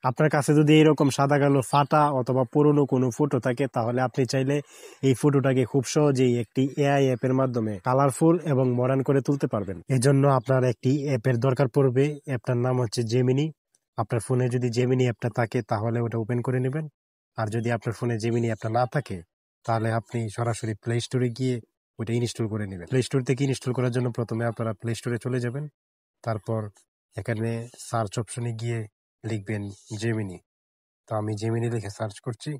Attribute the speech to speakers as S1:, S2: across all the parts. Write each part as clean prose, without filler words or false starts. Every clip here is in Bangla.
S1: আপনার কাছে যদি এরকম সাদা কালো ফাটা অথবা পুরনো কোনো ফটো থাকে, তাহলে আপনি চাইলে এই ফটোটাকে খুব সহজেই একটি এআই অ্যাপের মাধ্যমে কালারফুল এবং মডার্ন করে তুলতে পারবেন। এজন্য আপনার একটি অ্যাপের দরকার পড়বে। অ্যাপটার নাম হচ্ছে জেমিনি। আপনার ফোনে যদি জেমিনি অ্যাপটা থাকে তাহলে ওটা ওপেন করে নেবেন। আর যদি আপনার ফোনে জেমিনি অ্যাপটা না থাকে তাহলে আপনি সরাসরি প্লে স্টোরে গিয়ে ওটা ইনস্টল করে নেবেন। প্লে স্টোর থেকে ইনস্টল করার জন্য প্রথমে আপনারা প্লে স্টোরে চলে যাবেন। তারপর এখানে সার্চ অপশনে গিয়ে লিখবেন জেমিনি। তো আমি জেমিনি লিখে সার্চ করছি।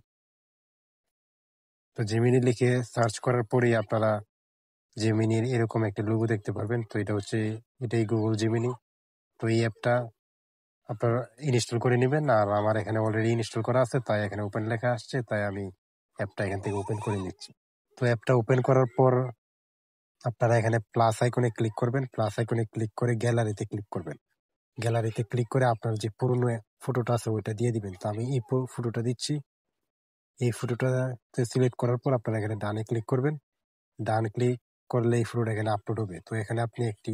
S1: তো জেমিনি লিখে সার্চ করার পরেই আপনারা জেমিনির এরকম একটা লোগো দেখতে পারবেন। তো এটাই গুগল জেমিনি। তো এই অ্যাপটা আপনারা ইনস্টল করে নেবেন। আর আমার এখানে অলরেডি ইনস্টল করা আছে, তাই এখানে ওপেন লেখা আসছে, তাই আমি অ্যাপটা এখান থেকে ওপেন করে নিচ্ছি। তো অ্যাপটা ওপেন করার পর আপনারা এখানে প্লাস আইকনে ক্লিক করবেন। প্লাস আইকনে ক্লিক করে গ্যালারিতে ক্লিক করবেন। গ্যালারিতে ক্লিক করে আপনার যে পুরনো ফটোটা আছে ওইটা দিয়ে দিবেন। তো আমি এই ফটোটা দিচ্ছি। এই ফটোটাতে সিলেক্ট করার পর আপনারা এখানে ডানে ক্লিক করবেন। ডান ক্লিক করলে এই ফটোটা এখানে আপলোড হবে। তো এখানে আপনি একটি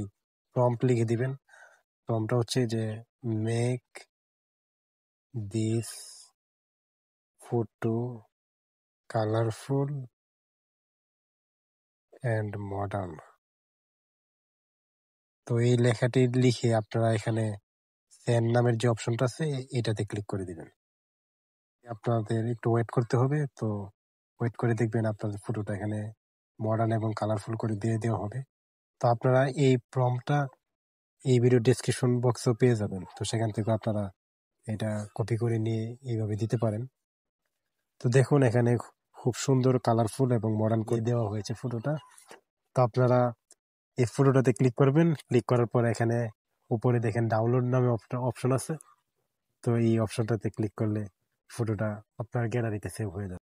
S1: প্রম্পট লিখে দিবেন। প্রম্পটটা হচ্ছে যে make this photo colourful and modern. তো এই লেখাটি লিখে আপনারা এখানে সেন্ড নামের যে অপশনটা আছে এটাতে ক্লিক করে দিবেন। আপনাদের একটু ওয়েট করতে হবে। তো ওয়েট করে দেখবেন আপনাদের ফটোটা এখানে মডার্ন এবং কালারফুল করে দিয়ে দেওয়া হবে। তো আপনারা এই প্রম্পটটা এই ভিডিও ডেসক্রিপশন বক্সেও পেয়ে যাবেন। তো সেখান থেকে আপনারা এটা কপি করে নিয়ে এইভাবে দিতে পারেন। তো দেখুন এখানে খুব সুন্দর কালারফুল এবং মডার্ন করে দেওয়া হয়েছে ফটোটা। তো আপনারা এই ফটোটাতে ক্লিক করবেন। ক্লিক করার পর এখানে উপরে দেখেন ডাউনলোড নামে অপশন আছে। তো এই অপশনটাতে ক্লিক করলে ফটোটা আপনার গ্যালারিতে সেভ হয়ে যাবে।